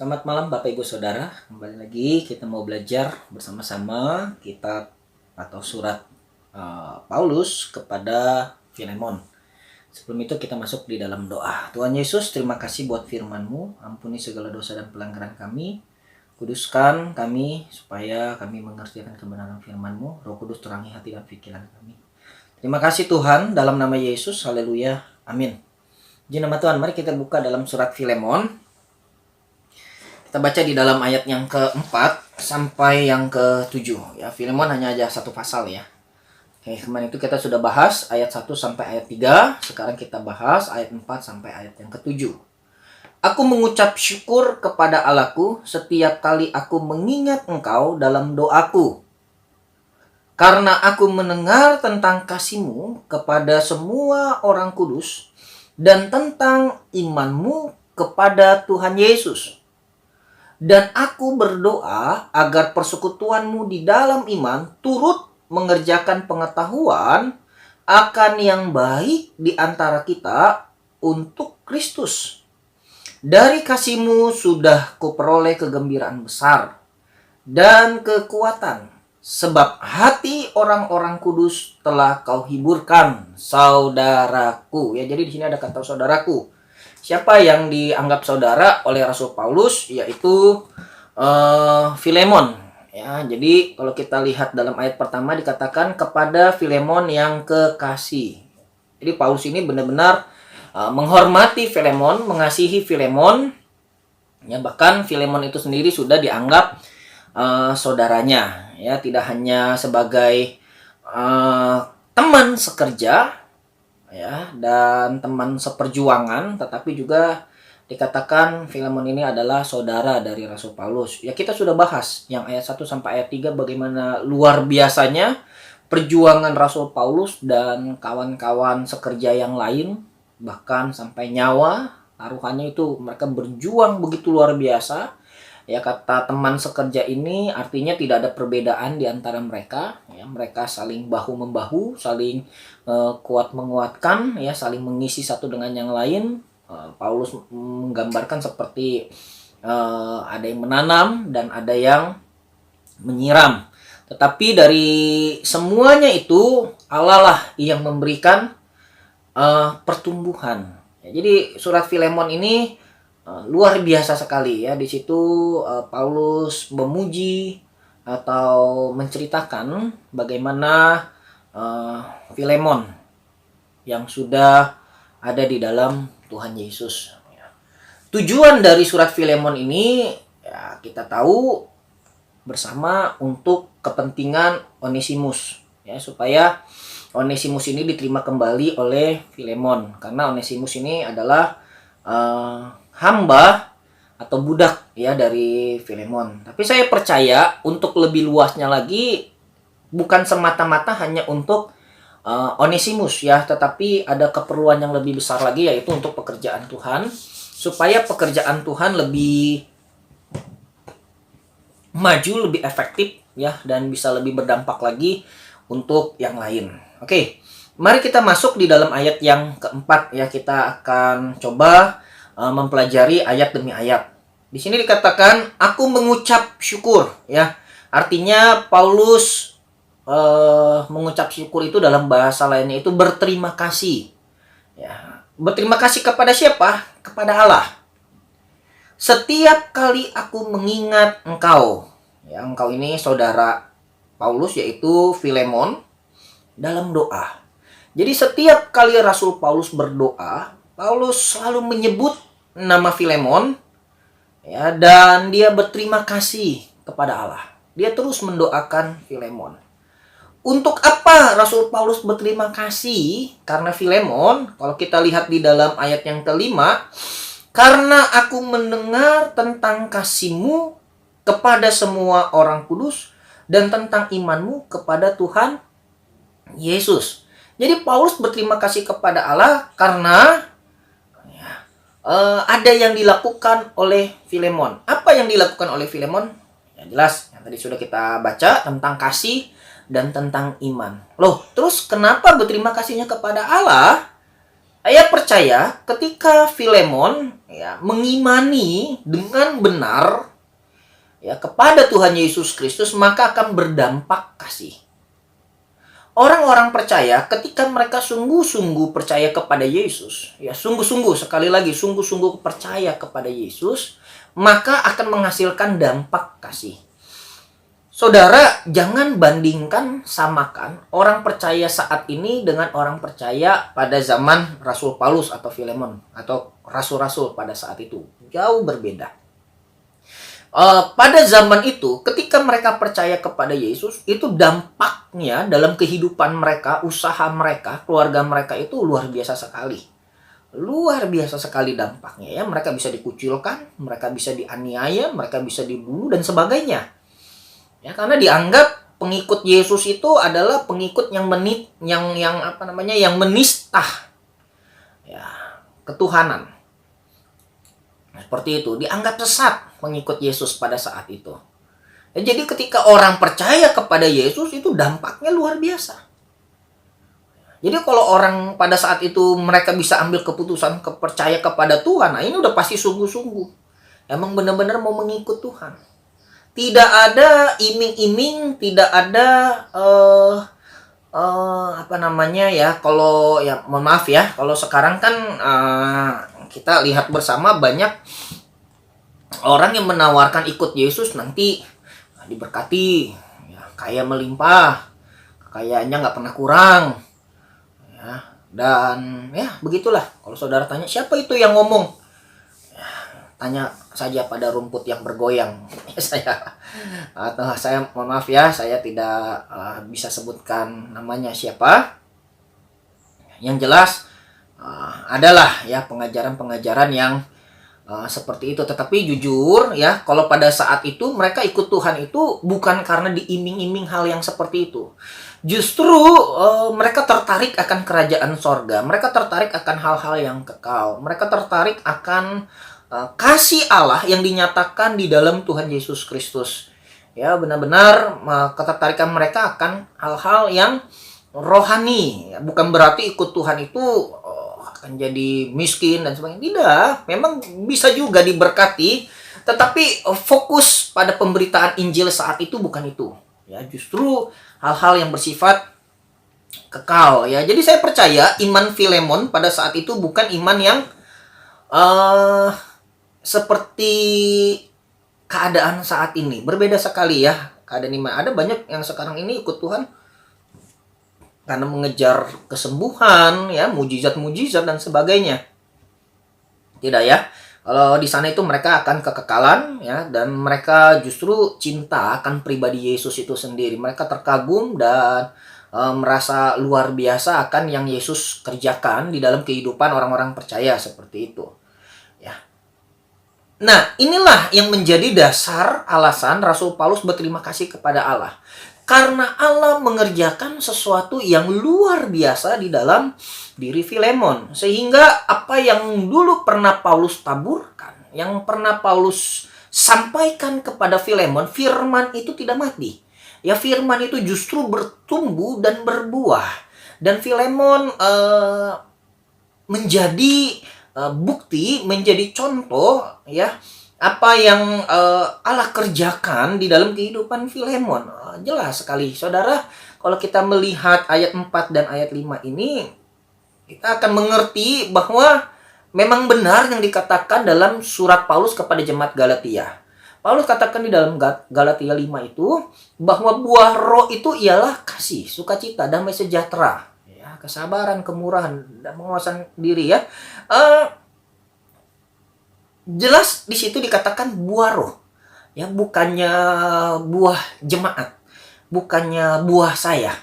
Selamat malam Bapak Ibu Saudara, kembali lagi kita mau belajar bersama-sama kitab atau surat Paulus kepada Filemon. Sebelum itu kita masuk di dalam doa. Tuhan Yesus, terima kasih buat firman-Mu, ampuni segala dosa dan pelanggaran kami, kuduskan kami supaya kami mengerti akan kebenaran firman-Mu, Roh Kudus terangi hati dan pikiran kami. Terima kasih Tuhan, dalam nama Yesus, haleluya, amin. Di nama Tuhan, mari kita buka dalam surat Filemon. Kita baca di dalam ayat yang keempat sampai yang ketujuh. Ya, Filemon hanya aja satu pasal ya. Oke, kemarin itu kita sudah bahas ayat 1 sampai ayat 3. Sekarang kita bahas ayat 4 sampai ayat yang ketujuh. Aku mengucap syukur kepada Allahku setiap kali aku mengingat engkau dalam doaku. Karena aku mendengar tentang kasih-Mu kepada semua orang kudus dan tentang iman-Mu kepada Tuhan Yesus. Dan aku berdoa agar persekutuan-Mu di dalam iman turut mengerjakan pengetahuan akan yang baik di antara kita untuk Kristus. Dari kasih-Mu sudah kuperoleh kegembiraan besar dan kekuatan, sebab hati orang-orang kudus telah Kau hiburkan, saudaraku. Ya, jadi di sini ada kata saudaraku. Siapa yang dianggap saudara oleh Rasul Paulus, yaitu Filemon. Ya, jadi kalau kita lihat dalam ayat pertama dikatakan kepada Filemon yang kekasih. Jadi Paulus ini benar-benar menghormati Filemon, mengasihi Filemon. Ya, bahkan Filemon itu sendiri sudah dianggap saudaranya. Ya, tidak hanya sebagai teman sekerja, ya, dan teman seperjuangan, tetapi juga dikatakan Filemon ini adalah saudara dari Rasul Paulus. Ya, kita sudah bahas yang ayat 1 sampai ayat 3 bagaimana luar biasanya perjuangan Rasul Paulus dan kawan-kawan sekerja yang lain, bahkan sampai nyawa taruhannya itu mereka berjuang begitu luar biasa. Ya, kata teman sekerja ini artinya tidak ada perbedaan di antara mereka. Ya, mereka saling bahu-membahu, saling kuat menguatkan, ya, saling mengisi satu dengan yang lain. Paulus menggambarkan seperti ada yang menanam dan ada yang menyiram. Tetapi dari semuanya itu Allah lah yang memberikan pertumbuhan. Ya, jadi surat Filemon ini luar biasa sekali ya. Di situ Paulus memuji atau menceritakan bagaimana Filemon yang sudah ada di dalam Tuhan Yesus. Tujuan dari surat Filemon ini ya kita tahu bersama untuk kepentingan Onesimus, ya, supaya Onesimus ini diterima kembali oleh Filemon, karena Onesimus ini adalah hamba atau budak ya dari Filemon. Tapi saya percaya untuk lebih luasnya lagi bukan semata-mata hanya untuk Onesimus ya, tetapi ada keperluan yang lebih besar lagi, yaitu untuk pekerjaan Tuhan, supaya pekerjaan Tuhan lebih maju, lebih efektif ya, dan bisa lebih berdampak lagi untuk yang lain. Oke, mari kita masuk di dalam ayat yang keempat ya. Kita akan coba mempelajari ayat demi ayat. Di sini dikatakan aku mengucap syukur ya. Artinya Paulus mengucap syukur itu dalam bahasa lainnya itu berterima kasih. Ya, berterima kasih kepada siapa? Kepada Allah. Setiap kali aku mengingat engkau. Ya, engkau ini saudara Paulus yaitu Filemon dalam doa. Jadi setiap kali Rasul Paulus berdoa, Paulus selalu menyebut nama Filemon ya, dan dia berterima kasih kepada Allah. Dia terus mendoakan Filemon. Untuk apa Rasul Paulus berterima kasih karena Filemon? Kalau kita lihat di dalam ayat yang kelima, karena aku mendengar tentang kasih-Mu kepada semua orang kudus dan tentang iman-Mu kepada Tuhan Yesus. Jadi Paulus berterima kasih kepada Allah karena ada yang dilakukan oleh Filemon. Apa yang dilakukan oleh Filemon? Ya, jelas, yang tadi sudah kita baca tentang kasih dan tentang iman. Loh, terus kenapa berterima kasihnya kepada Allah? Saya percaya ketika Filemon ya mengimani dengan benar ya kepada Tuhan Yesus Kristus, maka akan berdampak kasih. Orang-orang percaya ketika mereka sungguh-sungguh percaya kepada Yesus, ya sungguh-sungguh, sekali lagi sungguh-sungguh percaya kepada Yesus, maka akan menghasilkan dampak kasih. Saudara, jangan bandingkan, samakan orang percaya saat ini dengan orang percaya pada zaman Rasul Paulus atau Filemon atau rasul-rasul pada saat itu. Jauh berbeda. Pada zaman itu, ketika mereka percaya kepada Yesus, itu dampaknya dalam kehidupan mereka, usaha mereka, keluarga mereka itu luar biasa sekali. Luar biasa sekali dampaknya ya. Mereka bisa dikucilkan, mereka bisa dianiaya, mereka bisa dibunuh dan sebagainya. Ya, karena dianggap pengikut Yesus itu adalah pengikut yang menista ya ketuhanan. Seperti itu, dianggap sesat pengikut Yesus pada saat itu. Ya, jadi ketika orang percaya kepada Yesus itu dampaknya luar biasa. Jadi kalau orang pada saat itu mereka bisa ambil keputusan percaya kepada Tuhan, nah ini udah pasti sungguh-sungguh. Emang benar-benar mau mengikut Tuhan. Tidak ada iming-iming, tidak ada kalau ya mohon maaf ya, kalau sekarang kan kita lihat bersama banyak orang yang menawarkan ikut Yesus nanti diberkati, ya, kaya melimpah, kayaknya nggak pernah kurang, ya, dan ya begitulah. Kalau saudara tanya siapa itu yang ngomong, ya, tanya saja pada rumput yang bergoyang. saya mohon maaf ya, saya tidak bisa sebutkan namanya siapa. Yang jelas adalah ya pengajaran-pengajaran yang seperti itu. Tetapi jujur ya, kalau pada saat itu mereka ikut Tuhan itu bukan karena diiming-iming hal yang seperti itu. Justru mereka tertarik akan kerajaan sorga. Mereka tertarik akan hal-hal yang kekal. Mereka tertarik akan kasih Allah yang dinyatakan di dalam Tuhan Yesus Kristus. Ya, benar-benar ketertarikan mereka akan hal-hal yang rohani. Bukan berarti ikut Tuhan itu akan jadi miskin dan sebagainya. Tidak, memang bisa juga diberkati, tetapi fokus pada pemberitaan Injil saat itu bukan itu. Ya, justru hal-hal yang bersifat kekal. Ya, jadi saya percaya iman Filemon pada saat itu bukan iman yang seperti keadaan saat ini. Berbeda sekali ya keadaan iman. Ada banyak yang sekarang ini ikut Tuhan karena mengejar kesembuhan, ya, mujizat-mujizat dan sebagainya. Tidak ya. Kalau di sana itu mereka akan kekekalan, ya, dan mereka justru cinta akan pribadi Yesus itu sendiri. Mereka terkagum dan merasa luar biasa akan yang Yesus kerjakan di dalam kehidupan orang-orang percaya seperti itu. Ya. Nah, inilah yang menjadi dasar alasan Rasul Paulus berterima kasih kepada Allah. Karena Allah mengerjakan sesuatu yang luar biasa di dalam diri Filemon. Sehingga apa yang dulu pernah Paulus taburkan, yang pernah Paulus sampaikan kepada Filemon, firman itu tidak mati. Ya, firman itu justru bertumbuh dan berbuah. Dan Filemon menjadi bukti, menjadi contoh ya apa yang Allah kerjakan di dalam kehidupan Filemon. Jelas sekali saudara, kalau kita melihat ayat 4 dan ayat 5 ini, kita akan mengerti bahwa memang benar yang dikatakan dalam surat Paulus kepada jemaat Galatia. Paulus katakan di dalam Galatia 5 itu bahwa buah roh itu ialah kasih, sukacita, damai sejahtera, ya, kesabaran, kemurahan, dan penguasaan diri ya. Jelas di situ dikatakan buah roh. Ya, bukannya buah jemaat, bukannya buah saya.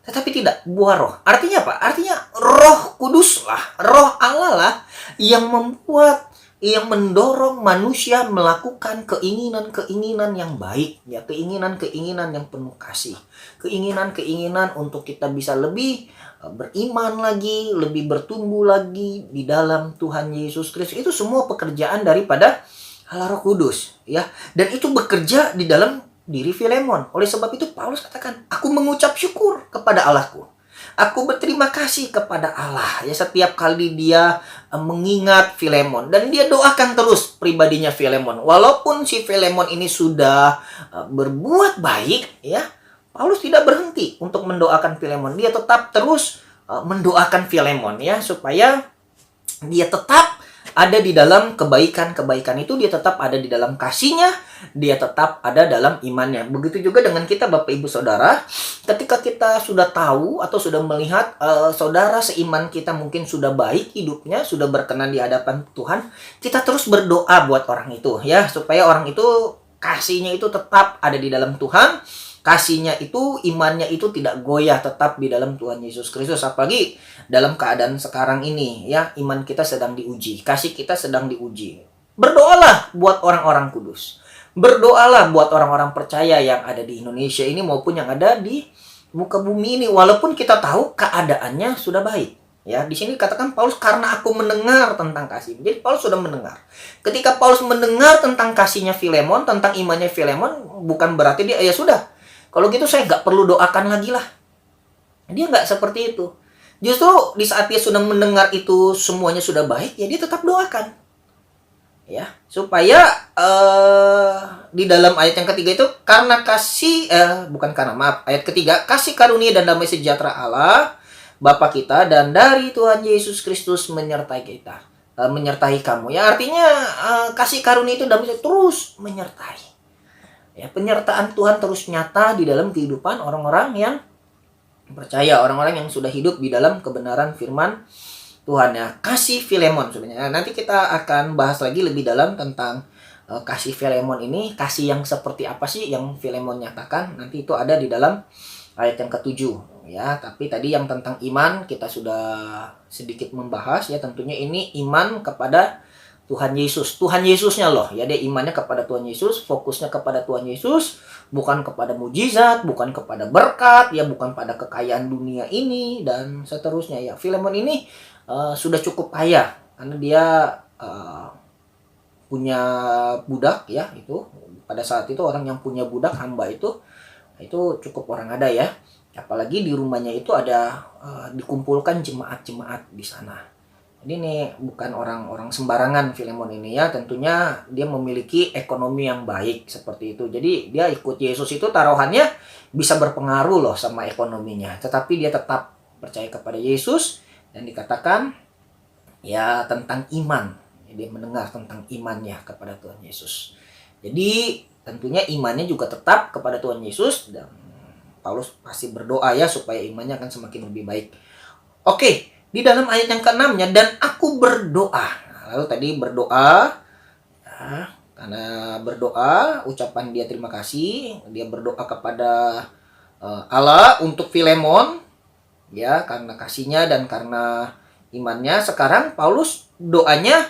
Tetapi tidak, buah roh. Artinya apa? Artinya Roh Kudus lah, Roh Allah lah yang membuat, yang mendorong manusia melakukan keinginan-keinginan yang baik, ya, keinginan-keinginan yang penuh kasih, keinginan-keinginan untuk kita bisa lebih beriman lagi, lebih bertumbuh lagi di dalam Tuhan Yesus Kristus. Itu semua pekerjaan daripada Allah Roh Kudus, ya. Dan itu bekerja di dalam diri Filemon. Oleh sebab itu Paulus katakan, aku mengucap syukur kepada Allahku. Aku berterima kasih kepada Allah ya setiap kali dia mengingat Filemon, dan dia doakan terus pribadinya Filemon. Walaupun si Filemon ini sudah berbuat baik ya, Paulus tidak berhenti untuk mendoakan Filemon. Dia tetap terus mendoakan Filemon ya, supaya dia tetap ada di dalam kebaikan-kebaikan itu, dia tetap ada di dalam kasihnya, dia tetap ada dalam imannya. Begitu juga dengan kita Bapak Ibu Saudara, ketika kita sudah tahu atau sudah melihat saudara seiman kita mungkin sudah baik hidupnya, sudah berkenan di hadapan Tuhan, kita terus berdoa buat orang itu ya, supaya orang itu kasihnya itu tetap ada di dalam Tuhan. Kasihnya itu, imannya itu tidak goyah, tetap di dalam Tuhan Yesus Kristus. Apalagi dalam keadaan sekarang ini ya, iman kita sedang diuji, kasih kita sedang diuji. Berdoalah buat orang-orang kudus. Berdoalah buat orang-orang percaya yang ada di Indonesia ini maupun yang ada di muka bumi ini, walaupun kita tahu keadaannya sudah baik. Ya, di sini katakan Paulus, karena aku mendengar tentang kasih. Jadi Paulus sudah mendengar. Ketika Paulus mendengar tentang kasihnya Filemon, tentang imannya Filemon, bukan berarti dia ya sudah, kalau gitu saya nggak perlu doakan lagi lah. Dia nggak seperti itu. Justru di saat dia sudah mendengar itu semuanya sudah baik, ya dia tetap doakan. Ya, supaya di dalam ayat yang ketiga itu, karena kasih, ayat ketiga, kasih karunia dan damai sejahtera Allah Bapa kita dan dari Tuhan Yesus Kristus menyertai kita, menyertai kamu. Ya, artinya kasih karunia itu damai terus menyertai. Ya, penyertaan Tuhan terus nyata di dalam kehidupan orang-orang yang percaya, orang-orang yang sudah hidup di dalam kebenaran firman Tuhan ya. Kasih Filemon sebenarnya. Nanti kita akan bahas lagi lebih dalam tentang kasih Filemon ini. Kasih yang seperti apa sih yang Filemon nyatakan? Nanti itu ada di dalam ayat yang ketujuh ya. Tapi tadi yang tentang iman kita sudah sedikit membahas ya. Tentunya ini iman kepada Tuhan Yesus. Tuhan Yesusnya loh ya, dia imannya kepada Tuhan Yesus, fokusnya kepada Tuhan Yesus, bukan kepada mujizat, bukan kepada berkat ya, bukan pada kekayaan dunia ini dan seterusnya ya. Filemon ini sudah cukup kaya karena dia punya budak ya. Itu pada saat itu orang yang punya budak, hamba itu cukup orang ada ya. Apalagi di rumahnya itu ada dikumpulkan jemaat-jemaat di sana. Jadi ini bukan orang-orang sembarangan Filemon ini ya. Tentunya dia memiliki ekonomi yang baik seperti itu. Jadi dia ikut Yesus itu taruhannya bisa berpengaruh loh sama ekonominya. Tetapi dia tetap percaya kepada Yesus, dan dikatakan ya tentang iman. Dia mendengar tentang imannya kepada Tuhan Yesus. Jadi tentunya imannya juga tetap kepada Tuhan Yesus, dan Paulus pasti berdoa ya supaya imannya akan semakin lebih baik. Oke. Di dalam ayat yang ke-6-nya, dan aku berdoa. Lalu tadi berdoa, ya, karena berdoa, ucapan dia terima kasih. Dia berdoa kepada Allah untuk Filemon, ya, karena kasihnya dan karena imannya. Sekarang Paulus doanya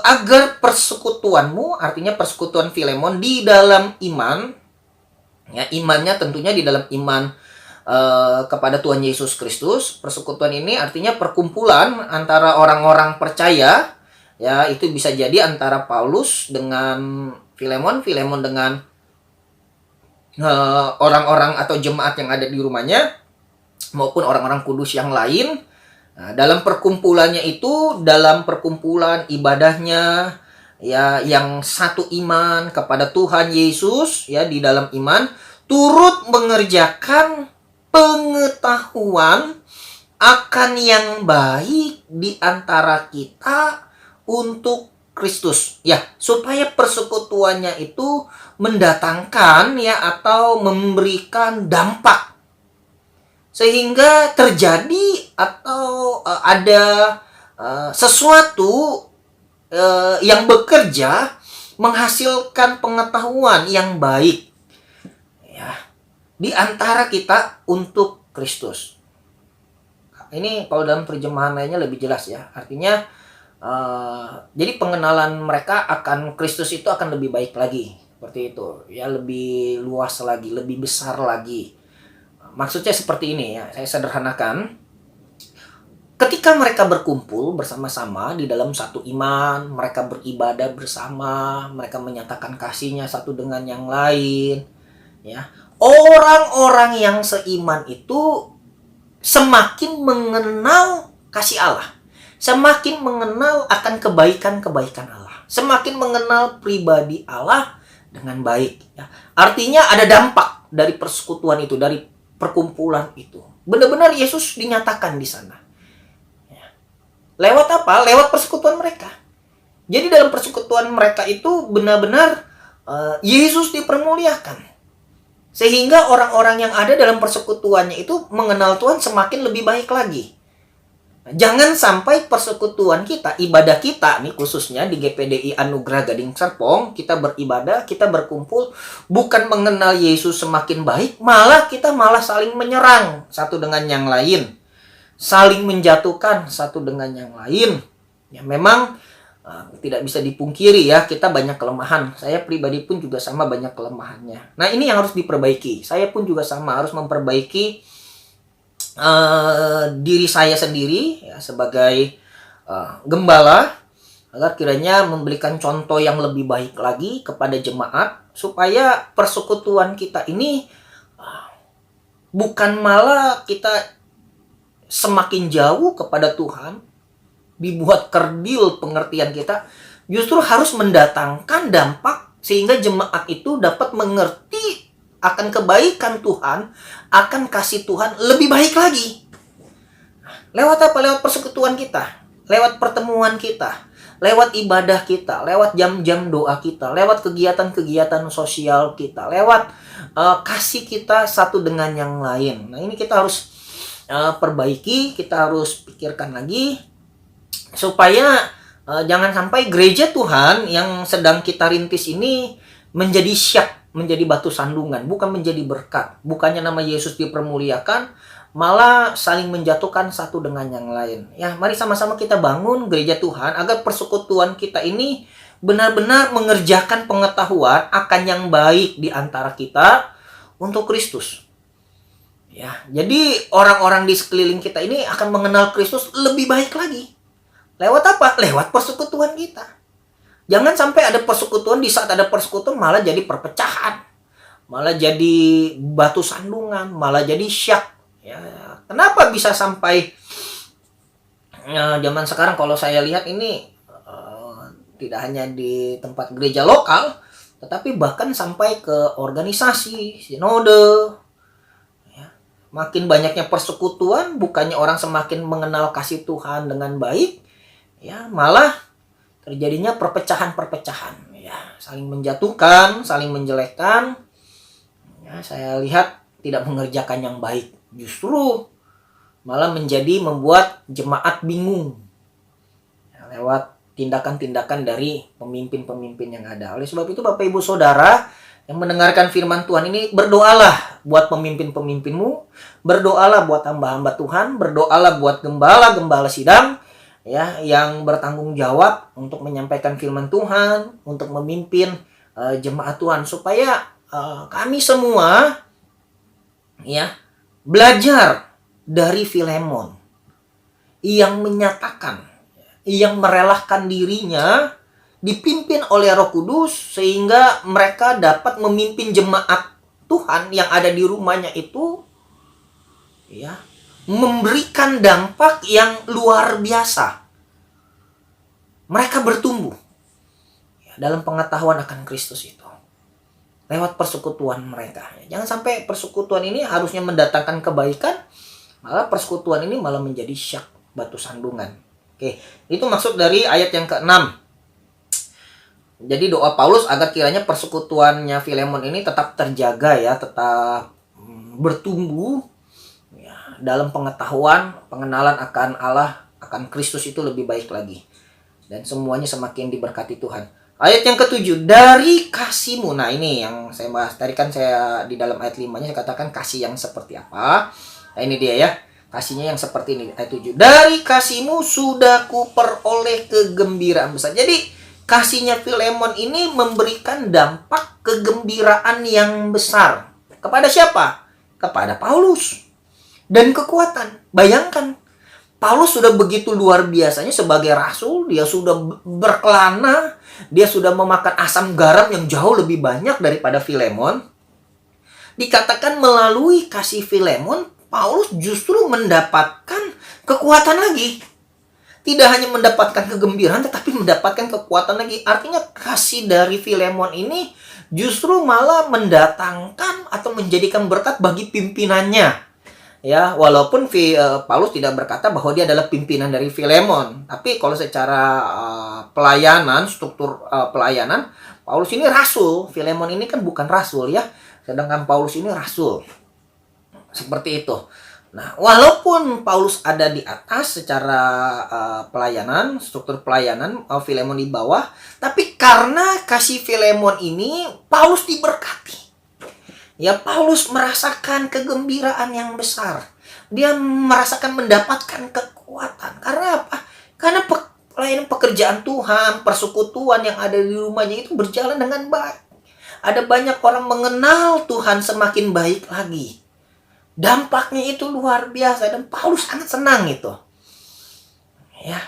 agar persekutuanmu, artinya persekutuan Filemon di dalam iman, ya, imannya tentunya di dalam iman kepada Tuhan Yesus Kristus. Persekutuan ini artinya perkumpulan antara orang-orang percaya ya. Itu bisa jadi antara Paulus dengan Filemon, Filemon dengan orang-orang atau jemaat yang ada di rumahnya, maupun orang-orang kudus yang lain. Nah, dalam perkumpulannya itu, dalam perkumpulan ibadahnya ya, yang satu iman kepada Tuhan Yesus ya, di dalam iman turut mengerjakan pengetahuan akan yang baik di antara kita untuk Kristus ya, supaya persekutuannya itu mendatangkan ya atau memberikan dampak sehingga terjadi atau ada sesuatu yang bekerja menghasilkan pengetahuan yang baik ya di antara kita untuk Kristus. Ini kalau dalam terjemahan lainnya lebih jelas ya. Artinya jadi pengenalan mereka akan Kristus itu akan lebih baik lagi. Seperti itu ya, lebih luas lagi, lebih besar lagi. Maksudnya seperti ini ya, saya sederhanakan. Ketika mereka berkumpul bersama-sama di dalam satu iman, mereka beribadah bersama, mereka menyatakan kasihnya satu dengan yang lain ya. Orang-orang yang seiman itu semakin mengenal kasih Allah, semakin mengenal akan kebaikan-kebaikan Allah, semakin mengenal pribadi Allah dengan baik. Ya. Artinya ada dampak dari persekutuan itu, dari perkumpulan itu. Benar-benar Yesus dinyatakan di sana. Ya. Lewat apa? Lewat persekutuan mereka. Jadi dalam persekutuan mereka itu benar-benar Yesus dipermuliakan. Sehingga orang-orang yang ada dalam persekutuannya itu mengenal Tuhan semakin lebih baik lagi. Jangan sampai persekutuan kita, ibadah kita nih khususnya di GPDI Anugerah Gading Serpong, kita beribadah, kita berkumpul, bukan mengenal Yesus semakin baik, malah kita saling menyerang satu dengan yang lain. Saling menjatuhkan satu dengan yang lain. Ya memang tidak bisa dipungkiri ya, kita banyak kelemahan. Saya pribadi pun juga sama banyak kelemahannya. Nah ini yang harus diperbaiki. Saya pun juga sama harus memperbaiki diri saya sendiri ya, sebagai gembala, agar kiranya memberikan contoh yang lebih baik lagi kepada jemaat, supaya persekutuan kita ini bukan malah kita semakin jauh kepada Tuhan, dibuat kerdil pengertian kita, justru harus mendatangkan dampak sehingga jemaat itu dapat mengerti akan kebaikan Tuhan, akan kasih Tuhan lebih baik lagi. Lewat apa? Lewat persekutuan kita, lewat pertemuan kita, lewat ibadah kita, lewat jam-jam doa kita, lewat kegiatan-kegiatan sosial kita, lewat kasih kita satu dengan yang lain. Nah ini kita harus perbaiki, kita harus pikirkan lagi, supaya jangan sampai gereja Tuhan yang sedang kita rintis ini menjadi syak, menjadi batu sandungan, bukan menjadi berkat. Bukannya nama Yesus dipermuliakan, malah saling menjatuhkan satu dengan yang lain. Ya, mari sama-sama kita bangun gereja Tuhan agar persekutuan kita ini benar-benar mengerjakan pengetahuan akan yang baik di antara kita untuk Kristus. Ya, jadi orang-orang di sekeliling kita ini akan mengenal Kristus lebih baik lagi. Lewat apa? Lewat persekutuan kita. Jangan sampai ada persekutuan, di saat ada persekutuan malah jadi perpecahan, malah jadi batu sandungan, malah jadi syak. Ya, kenapa bisa sampai zaman sekarang kalau saya lihat ini tidak hanya di tempat gereja lokal, tetapi bahkan sampai ke organisasi, sinode. Ya, makin banyaknya persekutuan, bukannya orang semakin mengenal kasih Tuhan dengan baik, ya malah terjadinya perpecahan-perpecahan, ya saling menjatuhkan, saling menjelekkan. Ya, saya lihat tidak mengerjakan yang baik, justru malah membuat jemaat bingung ya, lewat tindakan-tindakan dari pemimpin-pemimpin yang ada. Oleh sebab itu Bapak Ibu Saudara yang mendengarkan firman Tuhan ini, berdoalah buat pemimpin-pemimpinmu, berdoalah buat hamba-hamba Tuhan, berdoalah buat gembala-gembala sidang ya yang bertanggung jawab untuk menyampaikan firman Tuhan, untuk memimpin jemaat Tuhan, supaya kami semua ya belajar dari Filemon yang menyatakan, yang merelakan dirinya dipimpin oleh Roh Kudus sehingga mereka dapat memimpin jemaat Tuhan yang ada di rumahnya itu ya memberikan dampak yang luar biasa. Mereka bertumbuh ya, dalam pengetahuan akan Kristus itu lewat persekutuan mereka. Jangan sampai persekutuan ini harusnya mendatangkan kebaikan, malah persekutuan ini malah menjadi syak, batu sandungan. Oke, itu maksud dari ayat yang ke-6. Jadi doa Paulus agar kiranya persekutuannya Filemon ini tetap terjaga ya, tetap bertumbuh ya, dalam pengetahuan, pengenalan akan Allah, akan Kristus itu lebih baik lagi. Dan semuanya semakin diberkati Tuhan. Ayat yang ke-7, dari kasih-Mu. Nah ini yang saya bahas. Tadi kan saya di dalam ayat 5-nya saya katakan kasih yang seperti apa. Nah ini dia ya. Kasihnya yang seperti ini. Ayat 7. Dari kasih-Mu sudah kuperoleh kegembiraan besar. Jadi kasihnya Filemon ini memberikan dampak kegembiraan yang besar. Kepada siapa? Kepada Paulus. Dan kekuatan. Bayangkan. Paulus sudah begitu luar biasanya sebagai rasul. Dia sudah berkelana. Dia sudah memakan asam garam yang jauh lebih banyak daripada Filemon. Dikatakan melalui kasih Filemon, Paulus justru mendapatkan kekuatan lagi. Tidak hanya mendapatkan kegembiraan, tetapi mendapatkan kekuatan lagi. Artinya kasih dari Filemon ini justru malah mendatangkan atau menjadikan berkat bagi pimpinannya. Ya, walaupun Paulus tidak berkata bahwa dia adalah pimpinan dari Filemon, tapi kalau secara pelayanan, struktur pelayanan, Paulus ini rasul, Filemon ini kan bukan rasul ya, sedangkan Paulus ini rasul. Seperti itu. Nah, walaupun Paulus ada di atas secara pelayanan, struktur pelayanan, Filemon di bawah, tapi karena kasih Filemon ini, Paulus diberkati. Ya, Paulus merasakan kegembiraan yang besar. Dia merasakan mendapatkan kekuatan. Karena apa? Karena pelayanan pekerjaan Tuhan, persekutuan yang ada di rumahnya itu berjalan dengan baik. Ada banyak orang mengenal Tuhan semakin baik lagi. Dampaknya itu luar biasa dan Paulus sangat senang itu. Ya.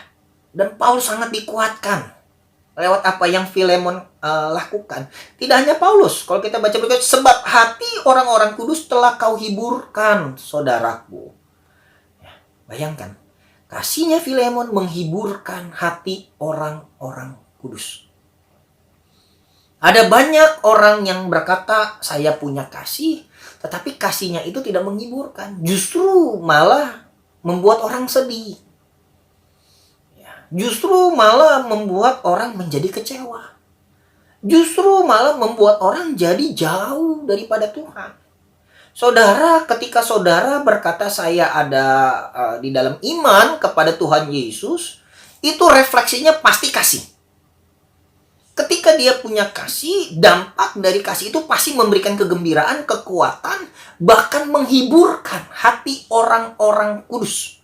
Dan Paulus sangat dikuatkan lewat apa yang Filemon lakukan. Tidak hanya Paulus, kalau kita baca berikut, sebab hati orang-orang kudus telah kau hiburkan, saudaraku. Ya, bayangkan, kasihnya Filemon menghiburkan hati orang-orang kudus. Ada banyak orang yang berkata, saya punya kasih, tetapi kasihnya itu tidak menghiburkan. Justru malah membuat orang sedih. Justru malah membuat orang menjadi kecewa. Justru malah membuat orang jadi jauh daripada Tuhan. Saudara, ketika saudara berkata saya ada di dalam iman kepada Tuhan Yesus, itu refleksinya pasti kasih. Ketika dia punya kasih, dampak dari kasih itu pasti memberikan kegembiraan, kekuatan, bahkan menghiburkan hati orang-orang kudus.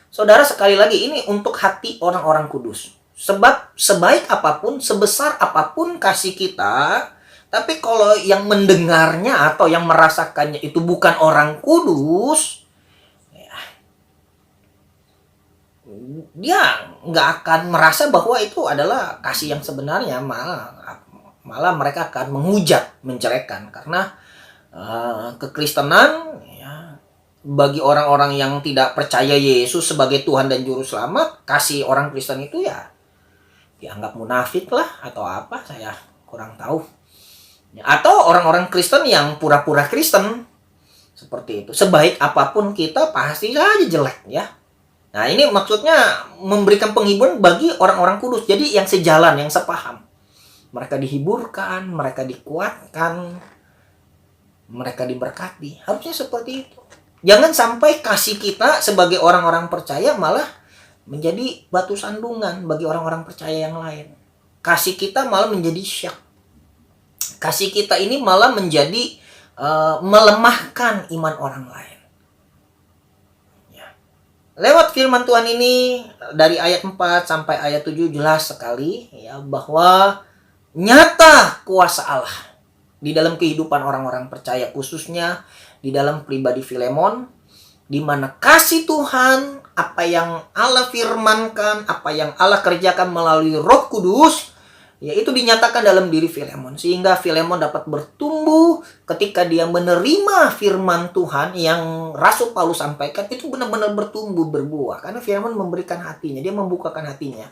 Saudara, sekali lagi ini untuk hati orang-orang kudus. Sebab sebaik apapun, sebesar apapun kasih kita, tapi kalau yang mendengarnya atau yang merasakannya itu bukan orang kudus, ya, dia nggak akan merasa bahwa itu adalah kasih yang sebenarnya. Malah mereka akan menghujat, mencerehkan. Karena kekristenan, bagi orang-orang yang tidak percaya Yesus sebagai Tuhan dan Juru Selamat, kasih orang Kristen itu ya dianggap munafik lah atau apa, saya kurang tahu. Atau orang-orang Kristen yang pura-pura Kristen, seperti itu. Sebaik apapun kita pasti saja jelek ya. Nah, ini maksudnya memberikan penghiburan bagi orang-orang kudus. Jadi yang sejalan, yang sepaham. Mereka dihiburkan, mereka dikuatkan, mereka diberkati. Harusnya seperti itu. Jangan sampai kasih kita sebagai orang-orang percaya malah menjadi batu sandungan bagi orang-orang percaya yang lain. Kasih kita malah menjadi syak. Kasih kita ini malah menjadi melemahkan iman orang lain. Ya. Lewat firman Tuhan ini dari ayat 4 sampai ayat 7 jelas sekali ya bahwa nyata kuasa Allah di dalam kehidupan orang-orang percaya, khususnya di dalam pribadi Filemon, di mana kasih Tuhan, apa yang Allah firmankan, apa yang Allah kerjakan melalui Roh Kudus, yaitu dinyatakan dalam diri Filemon. Sehingga Filemon dapat bertumbuh ketika dia menerima firman Tuhan yang Rasul Paulus sampaikan, itu benar-benar bertumbuh, berbuah. Karena Filemon memberikan hatinya, dia membukakan hatinya.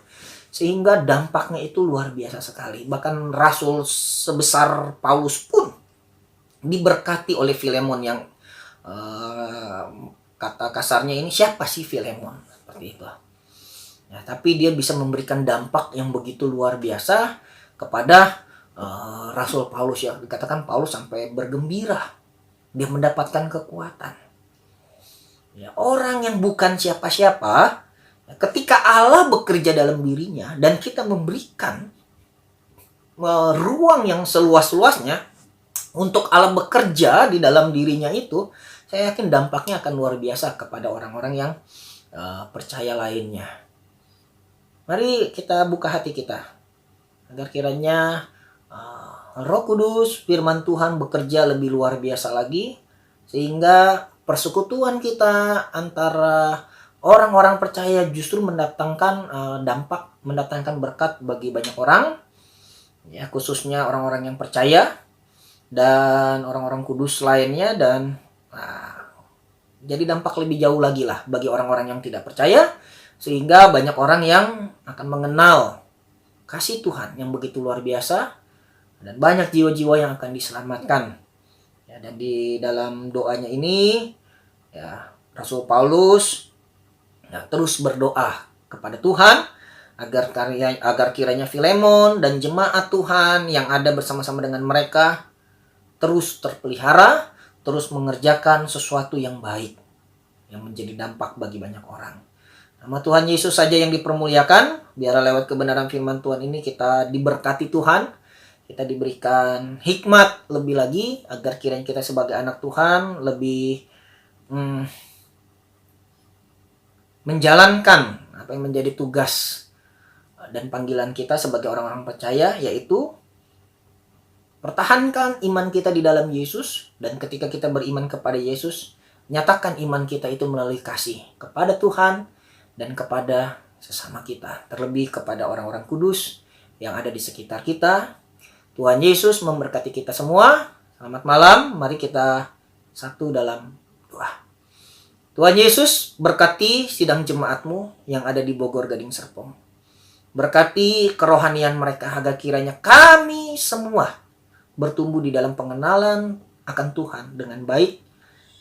Sehingga dampaknya itu luar biasa sekali. Bahkan Rasul sebesar Paulus pun diberkati oleh Filemon yang kata kasarnya ini, siapa sih Filemon? Seperti itu. Ya, tapi dia bisa memberikan dampak yang begitu luar biasa kepada Rasul Paulus ya. Dikatakan Paulus sampai bergembira. Dia mendapatkan kekuatan. Ya, orang yang bukan siapa-siapa, ketika Allah bekerja dalam dirinya dan kita memberikan ruang yang seluas-luasnya untuk Allah bekerja di dalam dirinya itu, saya yakin dampaknya akan luar biasa kepada orang-orang yang percaya lainnya. Mari kita buka hati kita agar kiranya Roh Kudus, firman Tuhan bekerja lebih luar biasa lagi, sehingga persekutuan kita antara orang-orang percaya justru mendatangkan dampak, mendatangkan berkat bagi banyak orang, ya, khususnya orang-orang yang percaya dan orang-orang kudus lainnya. Dan jadi dampak lebih jauh lagi lah bagi orang-orang yang tidak percaya, sehingga banyak orang yang akan mengenal kasih Tuhan yang begitu luar biasa, dan banyak jiwa-jiwa yang akan diselamatkan. Ya, dan di dalam doanya ini, ya, Rasul Paulus ya, terus berdoa kepada Tuhan agar kiranya Filemon dan jemaat Tuhan yang ada bersama-sama dengan mereka terus terpelihara, terus mengerjakan sesuatu yang baik yang menjadi dampak bagi banyak orang. Nama Tuhan Yesus saja yang dipermuliakan. Biarlah lewat kebenaran firman Tuhan ini kita diberkati Tuhan, kita diberikan hikmat lebih lagi agar kiranya kita sebagai anak Tuhan lebih menjalankan apa yang menjadi tugas dan panggilan kita sebagai orang-orang percaya, yaitu pertahankan iman kita di dalam Yesus. Dan ketika kita beriman kepada Yesus, nyatakan iman kita itu melalui kasih kepada Tuhan dan kepada sesama kita, terlebih kepada orang-orang kudus yang ada di sekitar kita. Tuhan Yesus memberkati kita semua. Selamat malam, mari kita satu dalam doa. Tuhan Yesus, berkati sidang jemaatmu yang ada di Bogor Gading Serpong. Berkati kerohanian mereka agar kiranya kami semua bertumbuh di dalam pengenalan akan Tuhan dengan baik,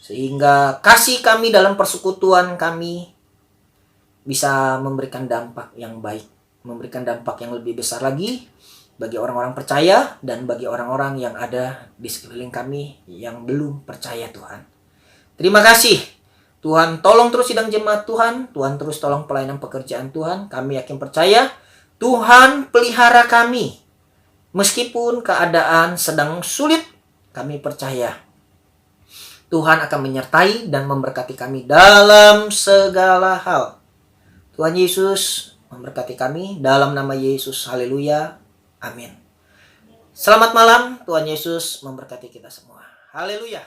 sehingga kasih kami dalam persekutuan kami bisa memberikan dampak yang baik, memberikan dampak yang lebih besar lagi bagi orang-orang percaya dan bagi orang-orang yang ada di sekeliling kami yang belum percaya Tuhan. Terima kasih Tuhan, tolong terus sidang jemaat Tuhan, Tuhan terus tolong pelayanan pekerjaan Tuhan. Kami yakin percaya Tuhan pelihara kami. Meskipun keadaan sedang sulit, kami percaya Tuhan akan menyertai dan memberkati kami dalam segala hal. Tuhan Yesus memberkati kami dalam nama Yesus. Haleluya. Amin. Selamat malam. Tuhan Yesus memberkati kita semua. Haleluya.